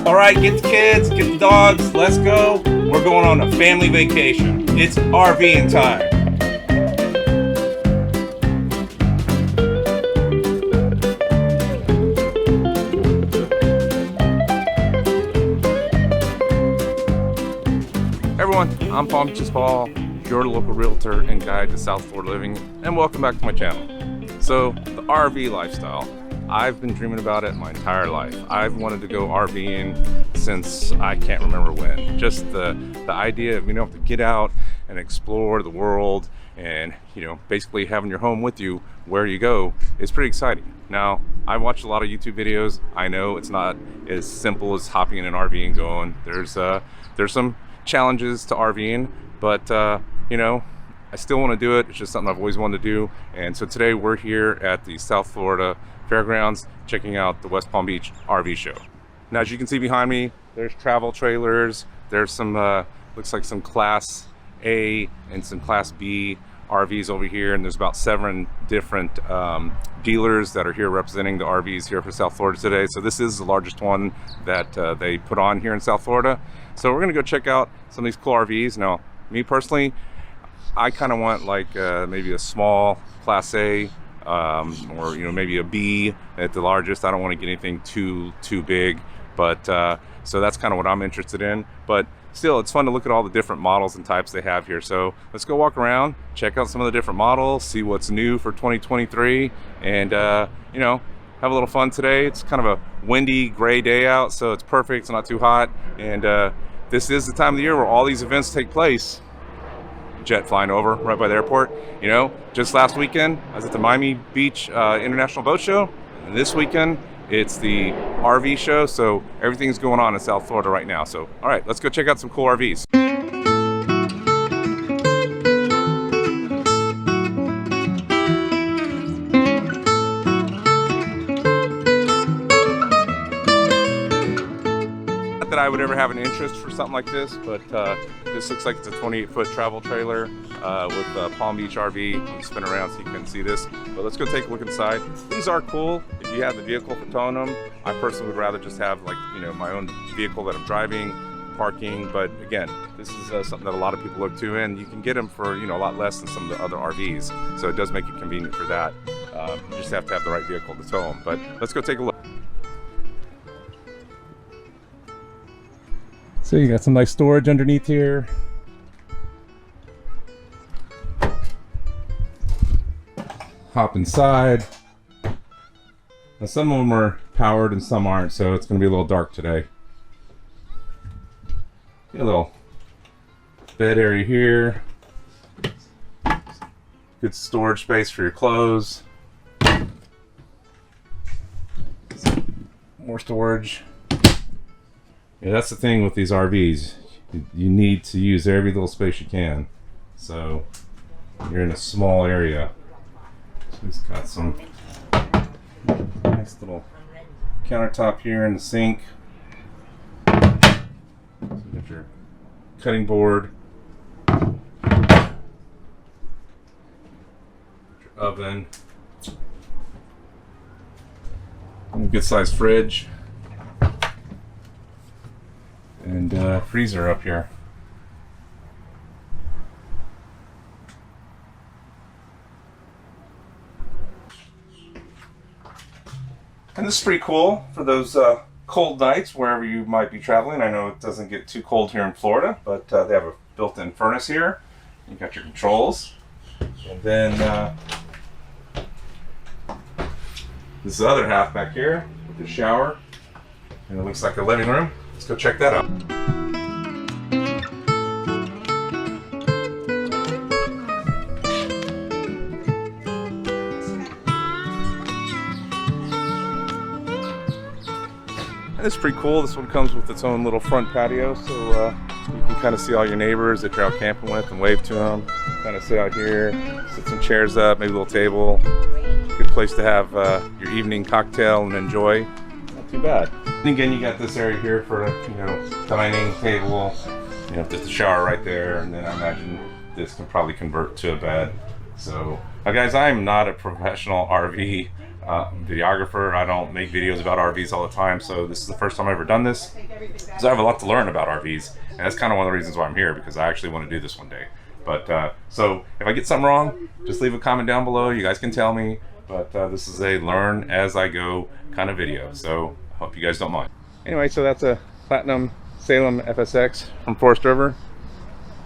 All right, get the kids, get the dogs, let's go. We're going on a family vacation. It's RVing time. Everyone, I'm Palm Beaches Paul, your local realtor and guide to South Florida living, and welcome back to my channel. So, the RV lifestyle. I've been dreaming about it my entire life. I've wanted to go RVing since I can't remember when. Just the idea of being able to get out and explore the world and, basically having your home with you where you go is pretty exciting. Now, I've watched a lot of YouTube videos. I know it's not as simple as hopping in an RV and going. There's some challenges to RVing, but I still want to do it. It's just something I've always wanted to do. And so today we're here at the South Florida Fairgrounds checking out the West Palm Beach RV show. Now, as you can see behind me, there's travel trailers. There's some looks like some Class A and some Class B RVs over here, and there's about 7 different dealers that are here representing the RVs here for South Florida today. So this is the largest one that they put on here in South Florida. So we're gonna go check out some of these cool RVs. Now, me personally, I kind of want like maybe a small Class A or maybe a B at the largest. I don't want to get anything too big, but so that's kind of what I'm interested in. But still, it's fun to look at all the different models and types they have here. So let's go walk around, check out some of the different models, see what's new for 2023, and have a little fun today. It's kind of a windy, gray day out, so it's perfect. It's not too hot, and this is the time of the year where all these events take place. Jet flying over right by the airport. Just last weekend I was at the Miami Beach International Boat Show, and this weekend it's the RV show. So everything's going on in South Florida right now. So all right, let's go check out some cool RVs. Not that I would ever have an interest for something like this, but this looks like it's a 28-foot travel trailer with Palm Beach RV. I'll spin around so you can see this. But let's go take a look inside. These are cool if you have the vehicle for towing them. I personally would rather just have my own vehicle that I'm driving, parking. But again, this is something that a lot of people look to, and you can get them for a lot less than some of the other RVs. So it does make it convenient for that. You just have to have the right vehicle to tow them. But let's go take a look. So you got some nice storage underneath here. Hop inside. Now, some of them are powered and some aren't, so it's going to be a little dark today. Get a little bed area here. Good storage space for your clothes. More storage. Yeah, that's the thing with these RVs. You need to use every little space you can. So you're in a small area. So it's got some nice little countertop here and the sink. So you got your cutting board, your oven, and a good sized fridge. And freezer up here. And this is pretty cool for those cold nights wherever you might be traveling. I know it doesn't get too cold here in Florida, but they have a built-in furnace here. You got your controls, and then this is the other half back here with the shower, and it looks like a living room. Let's go check that out. And it's pretty cool. This one comes with its own little front patio, so you can kind of see all your neighbors that you're out camping with and wave to them. Kind of sit out here, sit some chairs up, maybe a little table. Good place to have your evening cocktail and enjoy. Not too bad. And again, you got this area here for dining table. Just a shower right there, and then I imagine this can probably convert to a bed. So, guys, I am not a professional RV videographer. I don't make videos about RVs all the time, so this is the first time I've ever done this. So I have a lot to learn about RVs, and that's kind of one of the reasons why I'm here, because I actually want to do this one day. But so if I get something wrong, just leave a comment down below. You guys can tell me. But this is a learn as I go kind of video, so I hope you guys don't mind. Anyway, so that's a Platinum Salem FSX from Forest River,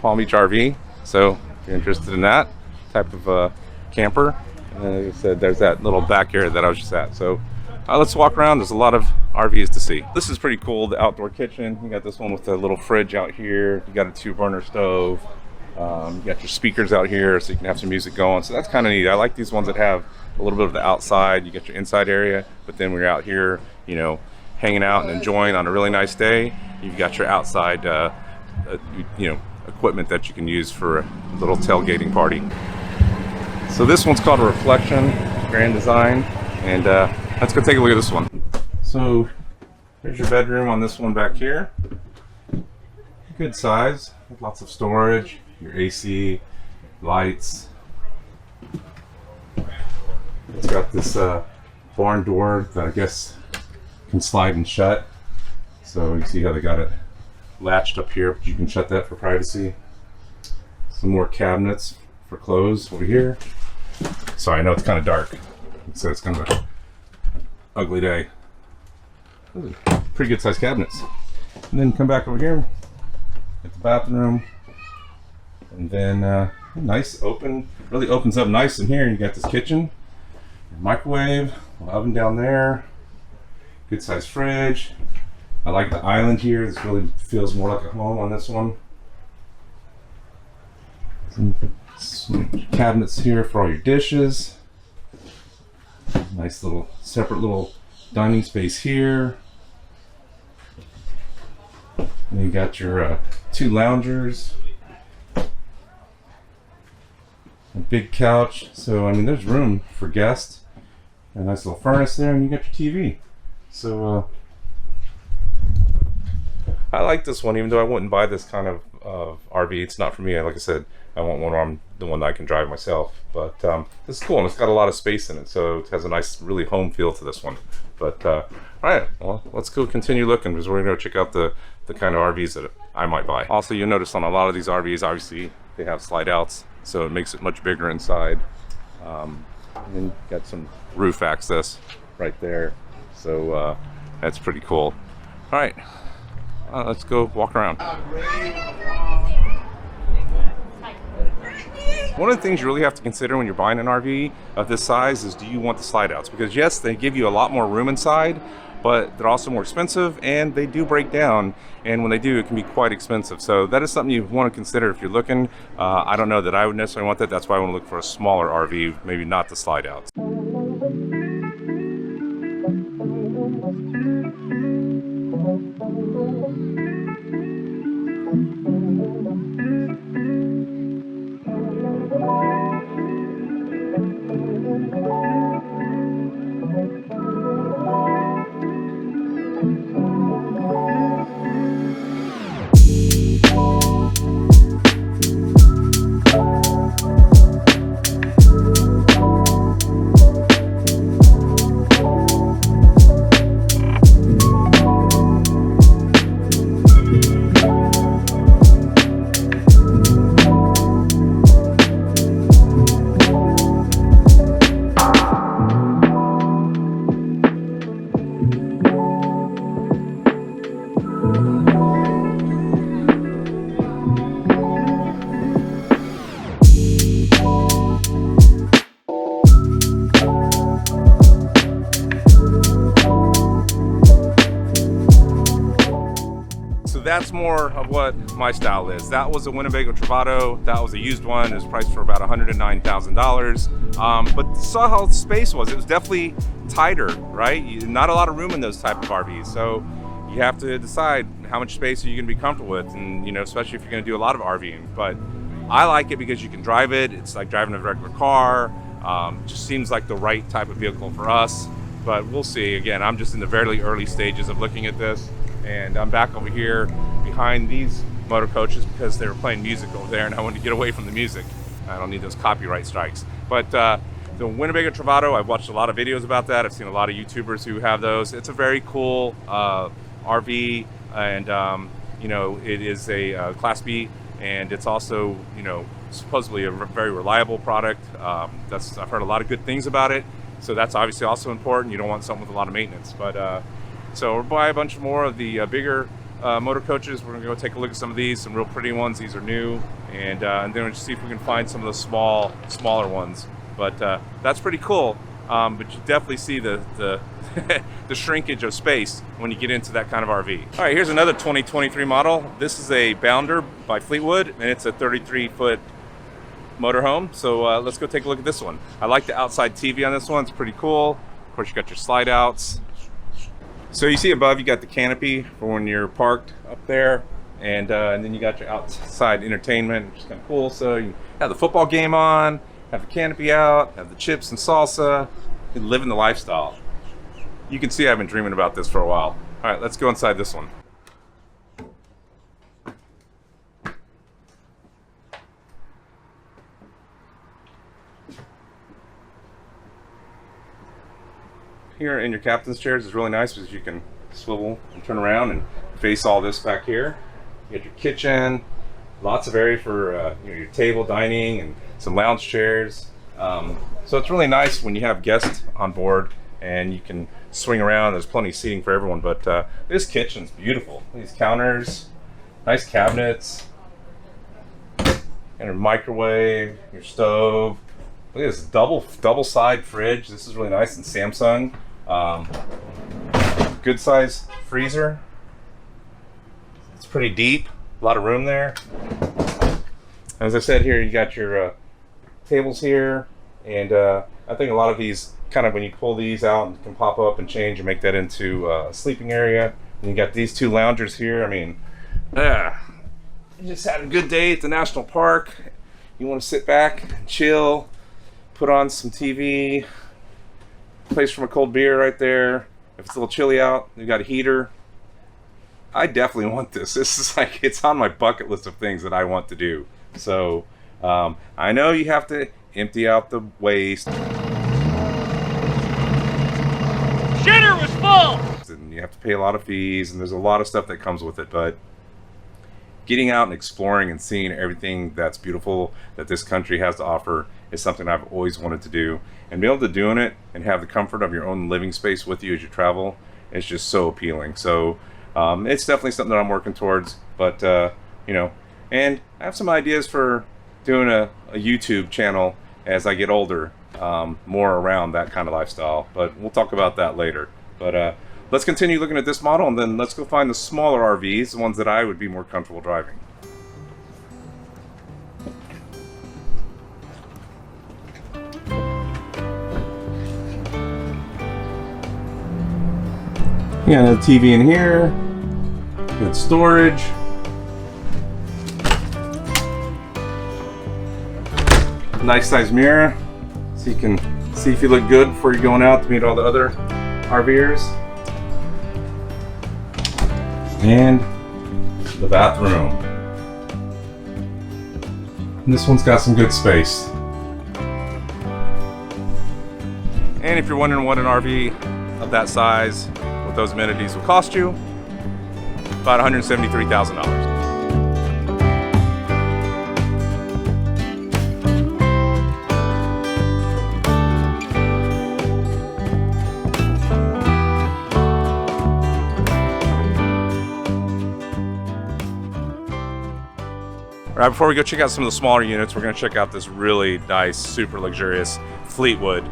Palm Beach RV. So if you're interested in that type of camper, and like I said, there's that little back area that I was just at. So let's walk around. There's a lot of RVs to see. This is pretty cool, the outdoor kitchen. You got this one with a little fridge out here. You got a 2-burner stove. You got your speakers out here so you can have some music going. So that's kind of neat. I like these ones that have a little bit of the outside. You get your inside area, but then when you're out here, you know, hanging out and enjoying on a really nice day, you've got your outside, you know, equipment that you can use for a little tailgating party. So this one's called a Reflection, Grand Design, and let's go take a look at this one. So here's your bedroom on this one back here. Good size, with lots of storage, your AC, lights. It's got this barn door that I guess can slide and shut. So you see how they got it latched up here, but you can shut that for privacy. Some more cabinets for clothes over here. Sorry, I know it's kind of dark, so it's kind of an ugly day. Those are pretty good sized cabinets. And then come back over here at the bathroom, and then nice open, really opens up nice in here. You got this kitchen, your microwave, oven down there, good sized fridge. I like the island here. This really feels more like a home on this one. Some cabinets here for all your dishes. Nice little separate little dining space here. And you got your 2 loungers, a big couch. So I mean, there's room for guests. A nice little furnace there, and you got your TV. So I like this one, even though I wouldn't buy this kind of RV. It's not for me. Like I said, I want one where I'm the one that I can drive myself. But this is cool, and it's got a lot of space in it, so it has a nice, really home feel to this one. But all right, well, let's go continue looking, because we're gonna go check out the kind of RVs that I might buy. Also, you'll notice on a lot of these RVs, obviously, they have slide outs, so it makes it much bigger inside. And then you got some roof access right there, so that's pretty cool. All right, let's go walk around. One of the things you really have to consider when you're buying an RV of this size is, do you want the slide outs? Because yes, they give you a lot more room inside, but they're also more expensive, and they do break down, and when they do, it can be quite expensive. So that is something you want to consider if you're looking. I don't know that I would necessarily want that. That's why I want to look for a smaller RV, maybe not the slide outs. That's more of what my style is. That was a Winnebago Travato. That was a used one. It was priced for about $109,000. But saw how the space was. It was definitely tighter, right? Not a lot of room in those type of RVs. So you have to decide how much space are you going to be comfortable with, and you know, especially if you're going to do a lot of RVing. But I like it because you can drive it. It's like driving a regular car. Just seems like the right type of vehicle for us. But we'll see. Again, I'm just in the very early stages of looking at this. And I'm back over here behind these motor coaches because they were playing music over there, and I wanted to get away from the music. I don't need those copyright strikes. But The Winnebago Travato, I've watched a lot of videos about that. I've seen a lot of YouTubers who have those. It's a very cool RV, and you know, it is a Class B, and it's also, you know, supposedly a very reliable product. I've heard a lot of good things about it, so that's obviously also important. You don't want something with a lot of maintenance. But so we'll buy a bunch more of the bigger motor coaches. We're gonna go take a look at some of these, some real pretty ones. These are new, and then we'll just see if we can find some of the smaller ones. But that's pretty cool. But you definitely see the the shrinkage of space when you get into that kind of RV. All right, here's another 2023 model. This is a Bounder by Fleetwood, and it's a 33-foot motorhome. So let's go take a look at this one. I like the outside TV on this one. It's pretty cool. Of course, you got your slide outs. So you see above, you got the canopy for when you're parked up there, and then you got your outside entertainment, which is kind of cool. So you have the football game on, have the canopy out, have the chips and salsa, and living the lifestyle. You can see I've been dreaming about this for a while. All right, let's go inside this one. Here in your captain's chairs is really nice because you can swivel and turn around and face all this back here. You got your kitchen, lots of area for you know, your table, dining, and some lounge chairs. So it's really nice when you have guests on board and you can swing around. There's plenty of seating for everyone, but this kitchen's beautiful. These counters, nice cabinets, and your microwave, your stove. Look at this double side fridge. This is really nice, and Samsung. Good size freezer. It's pretty deep, a lot of room there. As I said, here you got your tables here, and I think a lot of these kind of, when you pull these out, and can pop up and change and make that into a sleeping area. And you got these two loungers here. I mean, you just had a good day at the national park. You want to sit back and chill, put on some TV, place from a cold beer right there. If it's a little chilly out, you got a heater. I definitely want this. This is like, it's on my bucket list of things that I want to do. So I know you have to empty out the waste. Shitter was full! And you have to pay a lot of fees, and there's a lot of stuff that comes with it, but getting out and exploring and seeing everything that's beautiful that this country has to offer is something I've always wanted to do. And be able to doing it and have the comfort of your own living space with you as you travel is just so appealing. So it's definitely something that I'm working towards, but you know, and I have some ideas for doing a YouTube channel as I get older, more around that kind of lifestyle, but we'll talk about that later. But let's continue looking at this model, and then let's go find the smaller RVs, the ones that I would be more comfortable driving. Yeah, the TV in here, good storage. Nice size mirror, so you can see if you look good before you're going out to meet all the other RVers. And the bathroom. And this one's got some good space. And if you're wondering what an RV of that size with those amenities will cost you, about $173,000. All right, before we go check out some of the smaller units, we're going to check out this really nice, super luxurious Fleetwood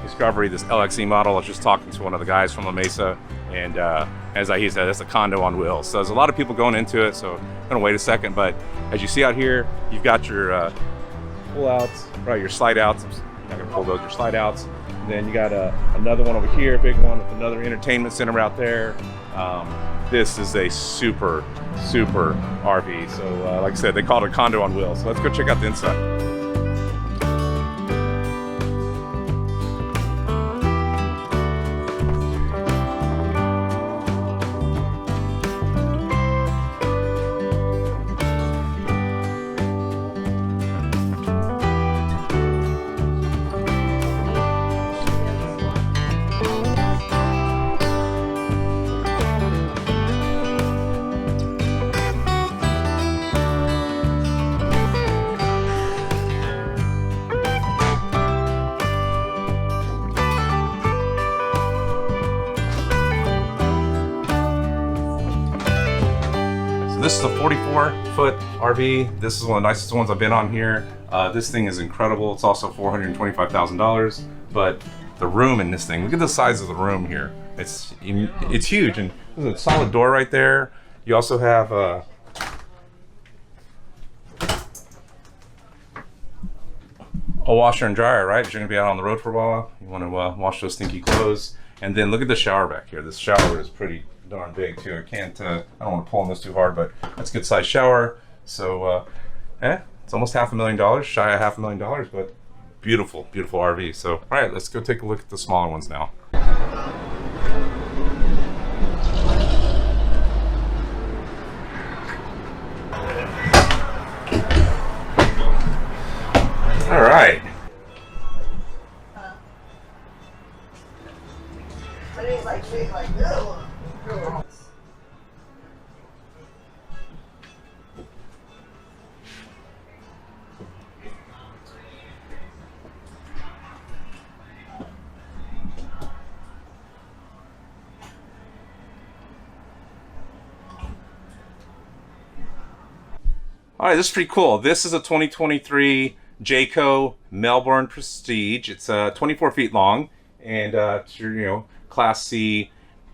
Discovery, this LXE model. I was just talking to one of the guys from La Mesa, and as he said, that's a condo on wheels. So there's a lot of people going into it, so I'm going to wait a second. But as you see out here, you've got your pull-outs, right, your slide-outs. I'm not going to pull those, your slide-outs. And then you got another one over here, a big one with another entertainment center out there. This is a super RV. So like I said, they call it a condo on wheels. So let's go check out the inside. So this is a 44-foot RV. This is one of the nicest ones I've been on here. This thing is incredible. It's also $425,000, but the room in this thing, look at the size of the room here. It's huge, and there's a solid door right there. You also have a washer and dryer, right? If you're gonna be out on the road for a while, you wanna wash those stinky clothes. And then look at the shower back here. This shower is pretty darn big too. I don't wanna pull on this too hard, but that's a good sized shower. So, it's almost $500,000, shy of $500,000, but beautiful, beautiful RV. So, all right, let's go take a look at the smaller ones now. All right. All right, this is pretty cool. This is a 2023 Jayco Melbourne Prestige. It's 24 feet long, and it's your Class C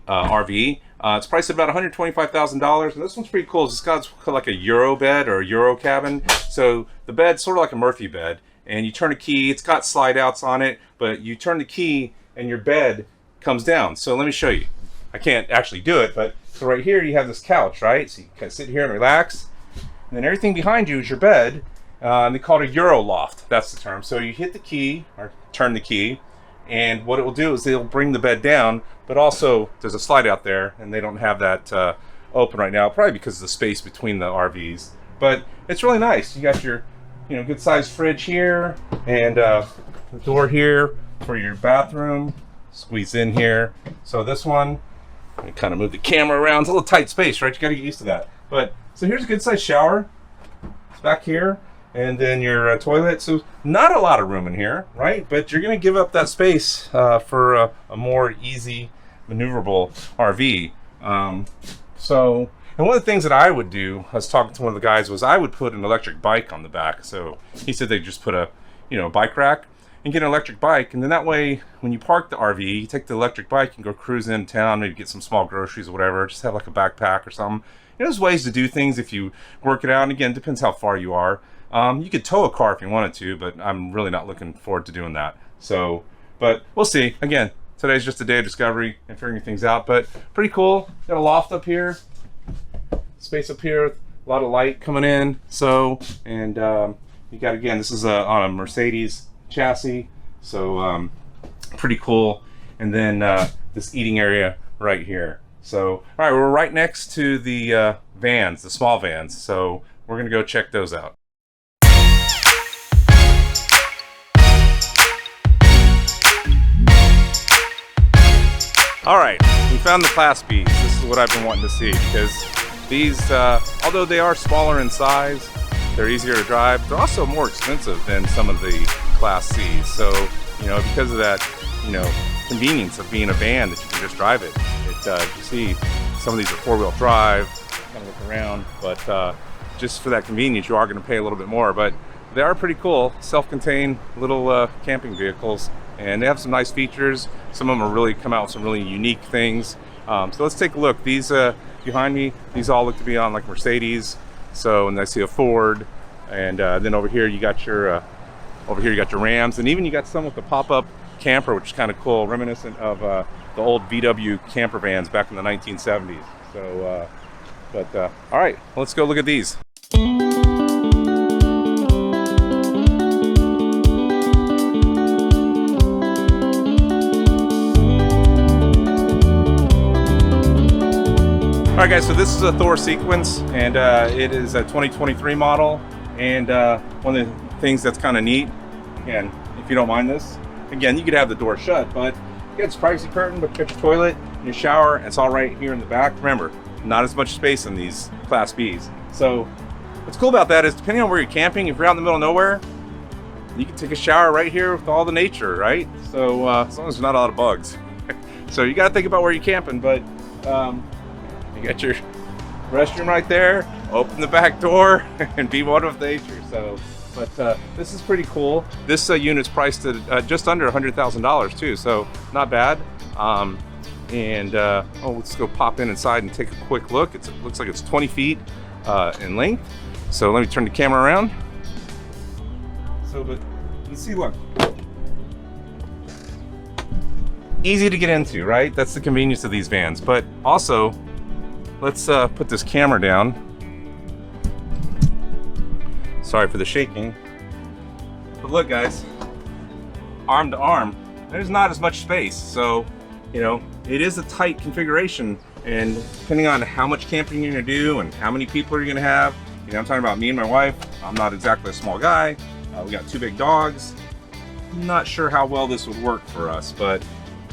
RV. It's priced at about $125,000, and this one's pretty cool. It's got like a Euro bed or a Euro cabin. So the bed's sort of like a Murphy bed, and you turn a key. It's got slide outs on it, but you turn the key and your bed comes down. So let me show you. I can't actually do it, but so right here you have this couch, right? So you can sit here and relax. And then everything behind you is your bed, and they call it a Euro loft. That's the term. So you hit the key, or turn the key, and what it will do is it'll bring the bed down, but also there's a slide out there, and they don't have that open right now, probably because of the space between the RVs. But it's really nice. You got your good sized fridge here, and the door here for your bathroom. Squeeze in here. So this one, I kind of move the camera around. It's a little tight space, right? You got to get used to that. But so here's a good sized shower. It's back here, and then your toilet. So not a lot of room in here, right? But you're going to give up that space for a more easy, maneuverable RV. And one of the things that I would do, I was talking to one of the guys, was I would put an electric bike on the back. So he said they just put a bike rack and get an electric bike, and then that way when you park the RV, you take the electric bike and go cruise in town, maybe get some small groceries or whatever. Just have like a backpack or something. There's ways to do things if you work it out. And again, it depends how far you are. You could tow a car if you wanted to, but I'm really not looking forward to doing that. So, but we'll see. Again, today's just a day of discovery and figuring things out, but pretty cool. Got a loft up here, space up here, a lot of light coming in. So, and you got, again, this is on a Mercedes chassis. So pretty cool. And then this eating area right here. So, all right, we're right next to the vans, the small vans. So we're gonna go check those out. All right, we found the Class Bs. This is what I've been wanting to see, because these, although they are smaller in size, they're easier to drive. They're also more expensive than some of the Class Cs. So, because of that, convenience of being a van that you can just drive it. You see, some of these are four-wheel drive. Kind of look around, but just for that convenience, you are going to pay a little bit more. But they are pretty cool, self-contained little camping vehicles, and they have some nice features. Some of them are really come out with some really unique things. So let's take a look. These behind me, these all look to be on like Mercedes. So, and I see a Ford, and then over here you got your Rams, and even you got some with the pop-up camper, which is kind of cool, reminiscent of the old VW camper vans back in the 1970s. So, all right, let's go look at these. All right, guys, so this is a Thor Sequence, and it is a 2023 model. And one of the things that's kind of neat, and if you don't mind this, again, you could have the door shut, but you got this privacy curtain, but you got your toilet and your shower, and it's all right here in the back. Remember, not as much space in these Class Bs. So what's cool about that is, depending on where you're camping, if you're out in the middle of nowhere, you can take a shower right here with all the nature, right? So as long as there's not a lot of bugs. So you got to think about where you're camping, but you got your restroom right there, open the back door, and be one with nature. So, but this is pretty cool. This unit's priced at just under $100,000 too, so not bad. Oh, let's go pop inside and take a quick look. It looks like it's 20 feet in length. So let me turn the camera around. So, but you see, look, easy to get into, right? That's the convenience of these vans. But also, let's put this camera down. Sorry for the shaking. But look, guys, arm to arm, there's not as much space. So, you know, it is a tight configuration, and depending on how much camping you're gonna do and how many people you're gonna have, you know, I'm talking about me and my wife. I'm not exactly a small guy. We got 2 big dogs. I'm not sure how well this would work for us, but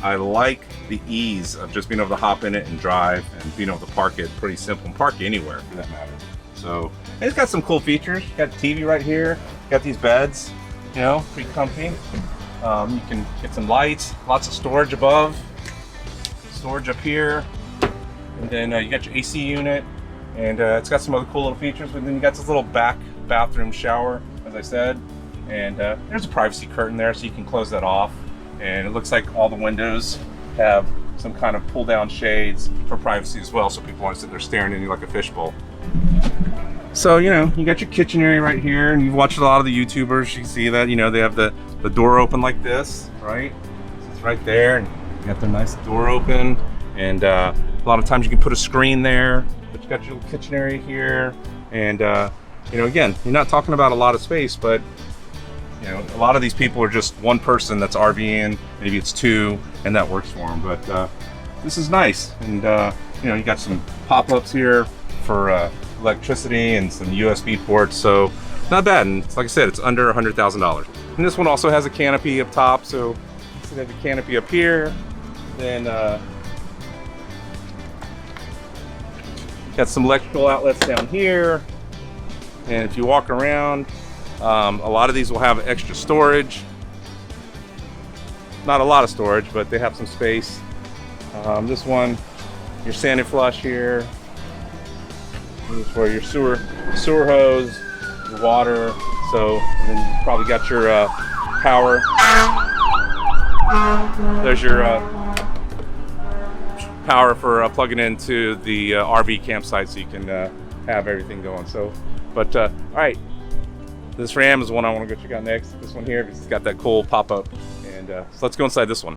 I like the ease of just being able to hop in it and drive and being able to park it pretty simple, and park anywhere for that matter. So, and it's got some cool features. Got the TV right here. Got these beds, you know, pretty comfy. You can get some lights, lots of storage above, storage up here, and then you got your AC unit, and it's got some other cool little features. But then you got this little back bathroom shower, as I said, and there's a privacy curtain there, so you can close that off. And it looks like all the windows have some kind of pull down shades for privacy as well, so people aren't sitting there staring at you like a fishbowl. So, you know, you got your kitchen area right here, and you've watched a lot of the YouTubers. You see that, you know, they have the door open like this, right? So it's right there, and you got the nice door open, and a lot of times you can put a screen there, but you got your little kitchen area here, and you know, again, you're not talking about a lot of space, but you know, a lot of these people are just one person that's RVing, maybe it's 2, and that works for them. But this is nice, and you know, you got some pop-ups here for electricity and some USB ports, so not bad. And like I said, it's under $100,000. And this one also has a canopy up top, so you have the canopy up here. Then got some electrical outlets down here, and if you walk around, a lot of these will have extra storage. Not a lot of storage, but they have some space. This one, your sand flush here. This is for your sewer hose, your water. So, and then you probably got your power. There's your power for plugging into the RV campsite, so you can have everything going. So, but all right. This Ram is the one I want to go check out next. This one here, because it's got that cool pop-up. And so let's go inside this one.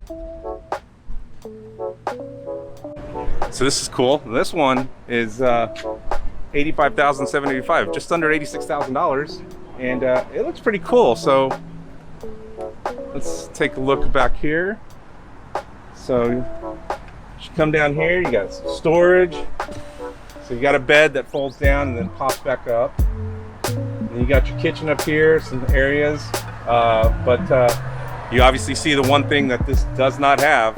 So this is cool. This one is $85,785, just under $86,000, and it looks pretty cool. So let's take a look back here. So you should come down here. You got some storage. So you got a bed that folds down and then pops back up. And you got your kitchen up here, some areas, but you obviously see the one thing that this does not have.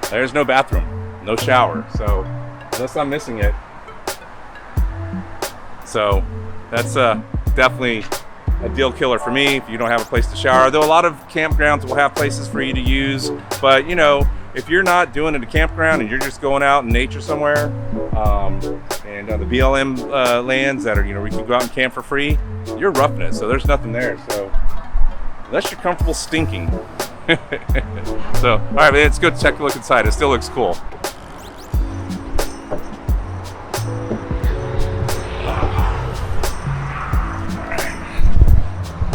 There's no bathroom, no shower, so unless I'm missing it. So that's definitely a deal killer for me if you don't have a place to shower. Though a lot of campgrounds will have places for you to use, but you know, if you're not doing it at a campground and you're just going out in nature somewhere, and on the BLM lands that are, you know, where you can go out and camp for free, you're roughing it, so there's nothing there. So unless you're comfortable stinking. So, all right, let's go take a look inside. It still looks cool.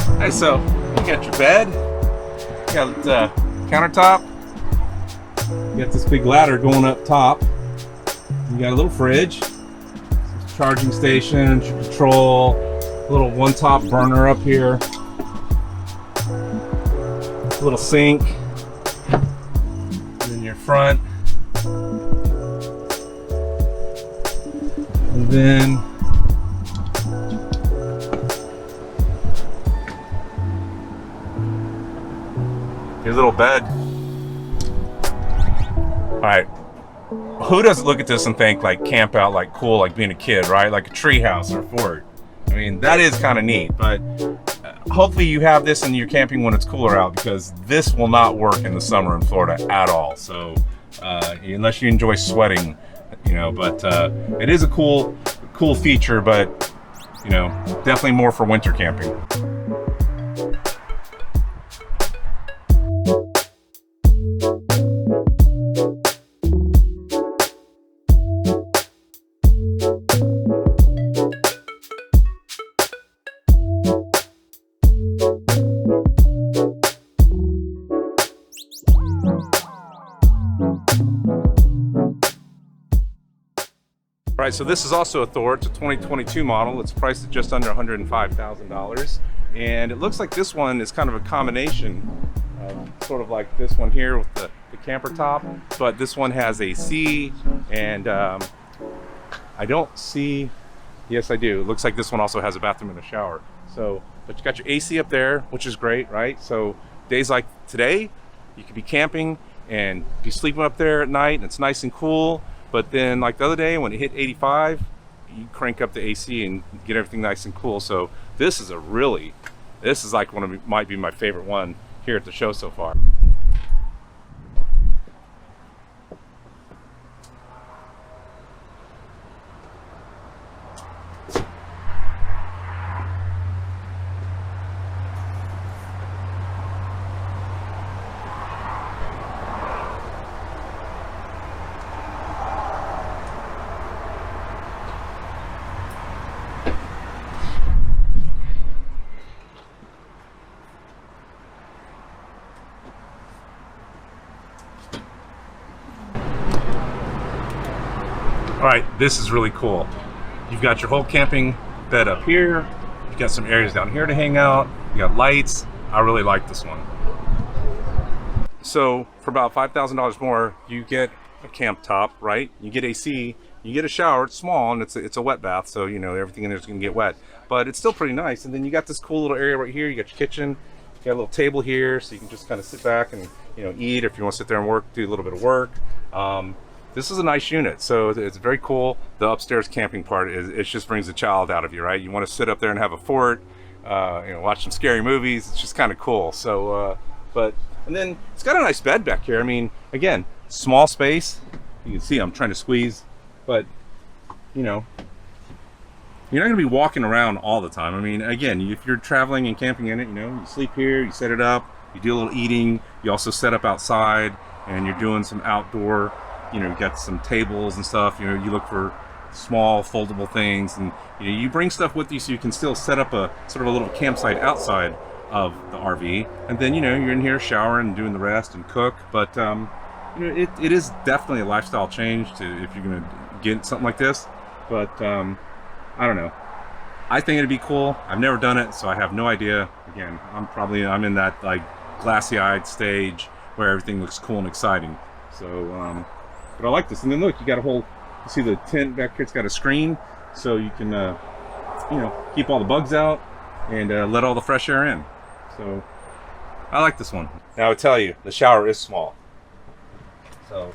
All right, so you got your bed, you got the countertop, you got this big ladder going up top, you got a little fridge, charging station, control, a little one-top burner up here, a little sink, and in your front, and then your little bed. All right. Who doesn't look at this and think like camp out, like cool, like being a kid, right? Like a tree house or a fort. I mean, that is kind of neat, but hopefully you have this in your camping when it's cooler out, because this will not work in the summer in Florida at all. So unless you enjoy sweating, you know, but it is a cool feature, but you know, definitely more for winter camping. All right, so this is also a Thor. It's a 2022 model. It's priced at just under $105,000. And it looks like this one is kind of a combination, sort of like this one here with the camper top. But this one has AC, and I don't see, yes I do. It looks like this one also has a bathroom and a shower. So, but you got your AC up there, which is great, right? So days like today, you could be camping and be sleeping up there at night, and it's nice and cool. But then like the other day when it hit 85, you crank up the AC and get everything nice and cool. So this is like might be my favorite one here at the show so far. All right, this is really cool. You've got your whole camping bed up here. You've got some areas down here to hang out. You got lights. I really like this one. So for about $5,000 more, you get a camp top, right? You get AC, you get a shower. It's small and it's a wet bath, so you know everything in there is gonna get wet. But it's still pretty nice. And then you got this cool little area right here. You got your kitchen. You got a little table here, so you can just kind of sit back and eat, or if you want to sit there and work, do a little bit of work. This is a nice unit, so it's very cool. The upstairs camping part it just brings a child out of you, right? You want to sit up there and have a fort, watch some scary movies. It's just kind of cool. So, and then it's got a nice bed back here. I mean, again, small space. You can see I'm trying to squeeze, but you're not going to be walking around all the time. I mean, again, if you're traveling and camping in it, you sleep here, you set it up, you do a little eating, you also set up outside, and you're doing some outdoor. You got some tables and stuff. You look for small foldable things, and you bring stuff with you so you can still set up a sort of a little campsite outside of the RV, and then you're in here showering and doing the rest and cook. But it is definitely a lifestyle change if you're going to get something like this. But I don't know. I think it'd be cool. I've never done it, so I have no idea. Again, I'm in that like glassy-eyed stage where everything looks cool and exciting. So. But I like this. And then look, you see the tent back here, it's got a screen, so you can, keep all the bugs out and let all the fresh air in. So I like this one. Now I would tell you, the shower is small. So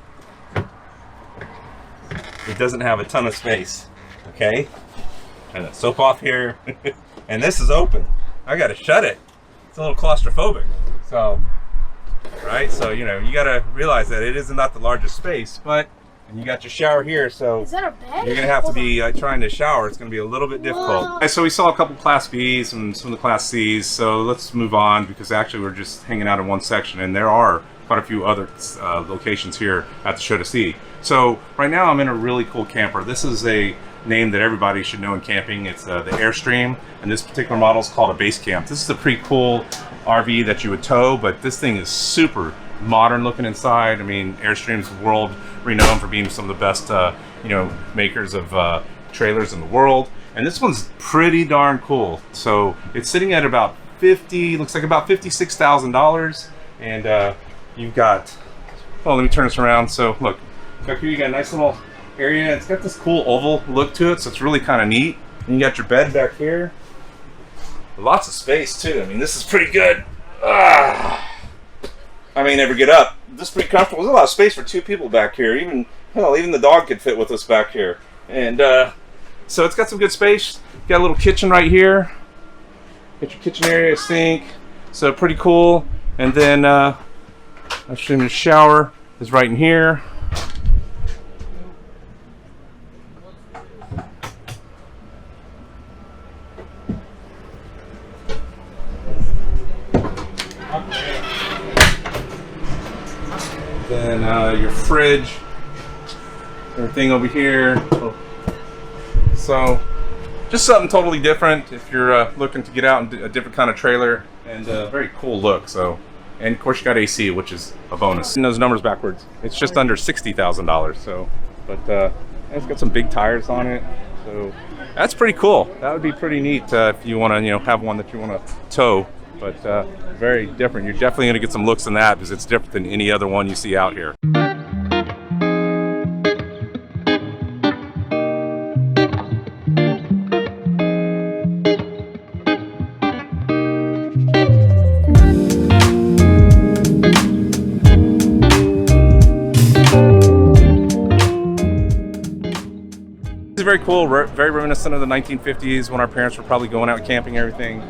it doesn't have a ton of space, okay? And the soap off here, and this is open. I gotta shut it. It's a little claustrophobic. So. Right, so you gotta realize that it is not the largest space, and you got your shower here, so is that a bed? You're gonna have to be trying to shower. It's gonna be a little bit difficult. Okay, so we saw a couple Class Bs and some of the Class Cs, so let's move on, because actually we're just hanging out in one section, and there are quite a few other locations here at the show to see. So right now I'm in a really cool camper. This is a name that everybody should know in camping. It's the Airstream, and this particular model is called a base camp. This is a pretty cool RV that you would tow, but this thing is super modern looking inside. I mean, Airstream's world renowned for being some of the best makers of trailers in the world, and this one's pretty darn cool. So it's sitting at about looks like about $56,000, and you've got, let me turn this around. So look, back here you got a nice little area. It's got this cool oval look to it, so it's really kind of neat. And you got your bed back here. Lots of space too. I mean, this is pretty good. I may never get up. This is pretty comfortable. There's a lot of space for two people back here. Even the dog could fit with us back here. And so it's got some good space. Got a little kitchen right here. Got your kitchen area, sink. So pretty cool. And then I assume the shower is right in here. and your fridge, everything over here. So just something totally different if you're looking to get out and do a different kind of trailer, and very cool look. So, and of course you got AC, which is a bonus. And those numbers backwards, it's just under $60,000. So, but it's got some big tires on it. So that's pretty cool. That would be pretty neat if you want to, have one that you want to tow. But very different. You're definitely going to get some looks in that because it's different than any other one you see out here. Very cool, very reminiscent of the 1950s when our parents were probably going out camping and everything.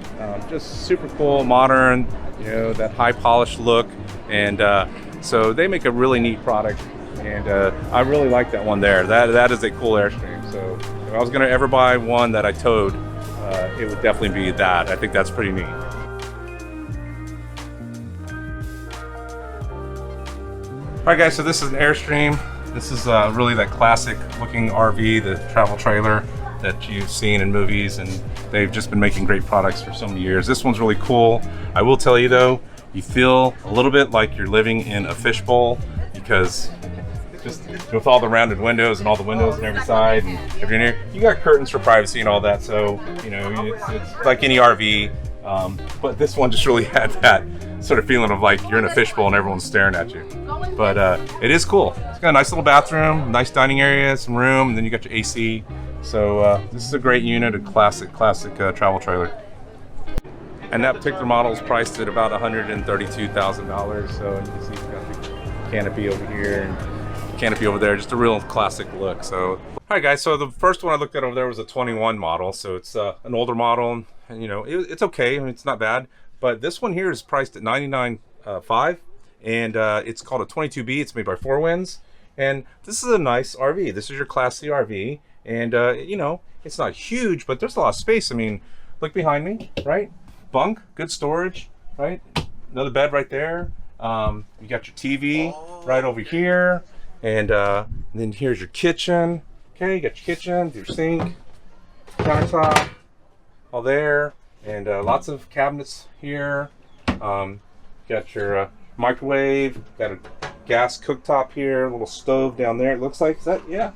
Just super cool, modern, that high polished look. And so they make a really neat product. And I really like that one there. That is a cool Airstream. So if I was going to ever buy one that I towed, it would definitely be that. I think that's pretty neat. All right, guys, so this is an Airstream. This is really that classic looking RV, the travel trailer that you've seen in movies, and they've just been making great products for so many years. This one's really cool. I will tell you though, you feel a little bit like you're living in a fishbowl because just with all the rounded windows and all the windows on every side, and everything, you got curtains for privacy and all that, so it's like any RV, but this one just really had that sort of feeling of like you're in a fishbowl and everyone's staring at you. But it is cool. It's got a nice little bathroom, nice dining area, some room, and then you got your AC. So this is a great unit, a classic travel trailer. And that particular model is priced at about $132,000. So you can see it's got the canopy over here and canopy over there, just a real classic look. So, all right, guys. So the first one I looked at over there was a 21 model. So it's an older model, and it's okay. I mean, it's not bad. But this one here is priced at $99,500. And it's called a 22B. It's made by Four Winds, and this is a nice RV. This is your Class C RV, and it's not huge, but there's a lot of space. I mean, look behind me, right? Bunk, good storage, right? Another bed right there. You got your TV right over here, and then here's your kitchen. Okay, you got your kitchen, your sink, countertop, all there, and lots of cabinets here. Got your microwave, got a gas cooktop here, a little stove down there. It looks like, is that, yeah.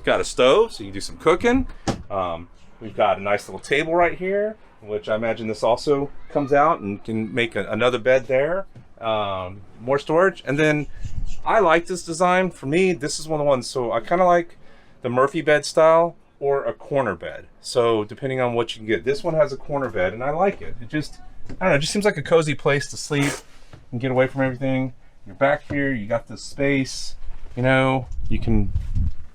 Got a stove, so you can do some cooking. We've got a nice little table right here, which I imagine this also comes out and can make another bed there. More storage. And then I like this design. For me, this is one of the ones, so I kind of like the Murphy bed style or a corner bed. So depending on what you can get. This one has a corner bed, and I like it. It just, I don't know, it just seems like a cozy place to sleep and get away from everything. You're back here, you got this space, you can,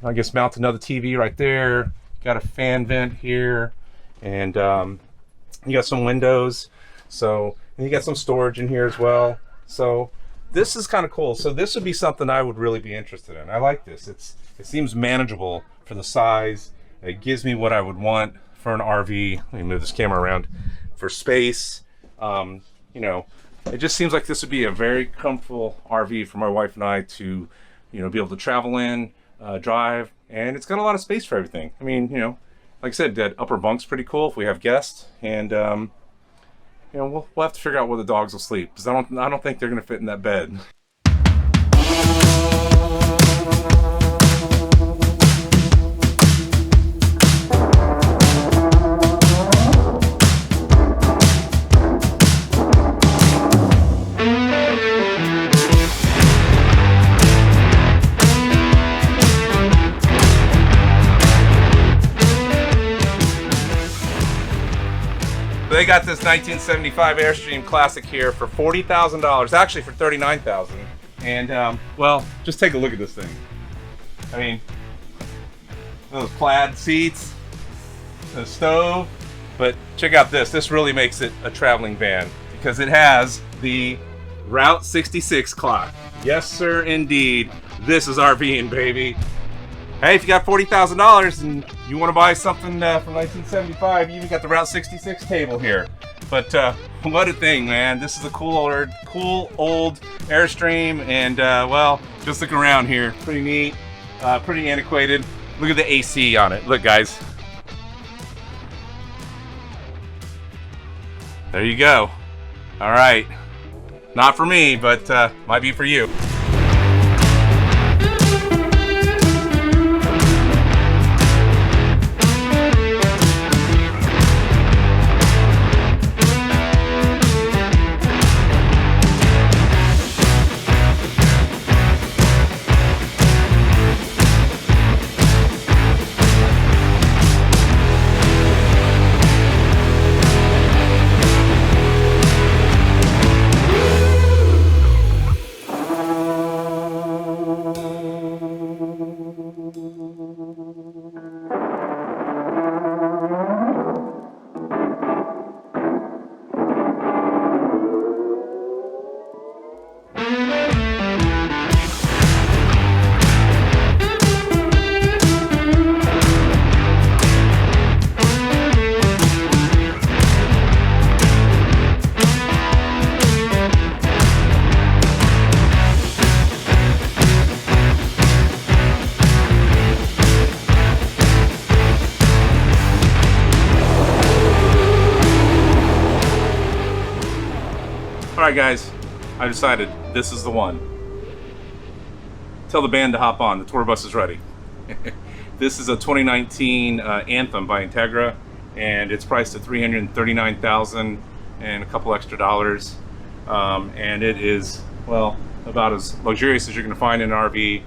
I guess, mount another TV right there. Got a fan vent here, and you got some windows. So, and you got some storage in here as well. So this is kind of cool. So this would be something I would really be interested in. I like this. It seems manageable for the size. It gives me what I would want for an RV. Let me move this camera around. For space, it just seems like this would be a very comfortable RV for my wife and I to, be able to travel in, drive, and it's got a lot of space for everything. I mean, like I said, that upper bunk's pretty cool if we have guests, and we'll have to figure out where the dogs will sleep because I don't think they're gonna fit in that bed. They got this 1975 Airstream Classic here for $40,000, actually for $39,000. And well, just take a look at this thing. I mean, those plaid seats, the stove, but check out this. This really makes it a traveling van because it has the Route 66 clock. Yes, sir, indeed. This is RVing, baby. Hey, if you got $40,000 and you want to buy something from 1975, you even got the Route 66 table here. But what a thing, man. This is a cool old Airstream, and well, just look around here. Pretty neat, pretty antiquated. Look at the AC on it. Look, guys. There you go. All right. Not for me, but might be for you. Alright guys, I decided this is the one. Tell the band to hop on, the tour bus is ready. This is a 2019 Anthem by Integra, and it's priced at $339,000 and a couple extra dollars. And it is, well, about as luxurious as you're going to find in an RV.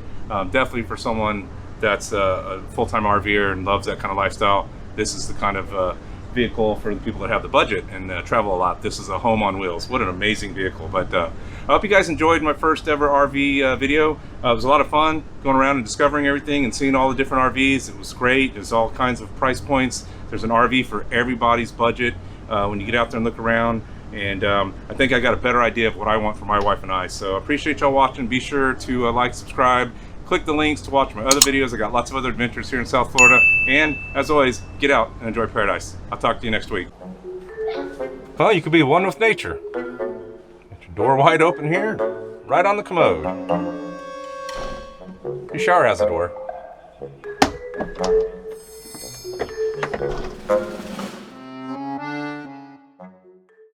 Definitely for someone that's a full-time RVer and loves that kind of lifestyle. This is the kind of vehicle for the people that have the budget and travel a lot. This is a home on wheels. What an amazing vehicle. But I hope you guys enjoyed my first ever RV video. It was a lot of fun going around and discovering everything and seeing all the different RVs. It was great. There's all kinds of price points. There's an RV for everybody's budget when you get out there and look around. And I think I got a better idea of what I want for my wife and I. So I appreciate y'all watching. Be sure to like, subscribe, click the links to watch my other videos. I got lots of other adventures here in South Florida. And as always, get out and enjoy paradise. I'll talk to you next week. Well, you could be one with nature. Get your door wide open here, right on the commode. Your shower has a door.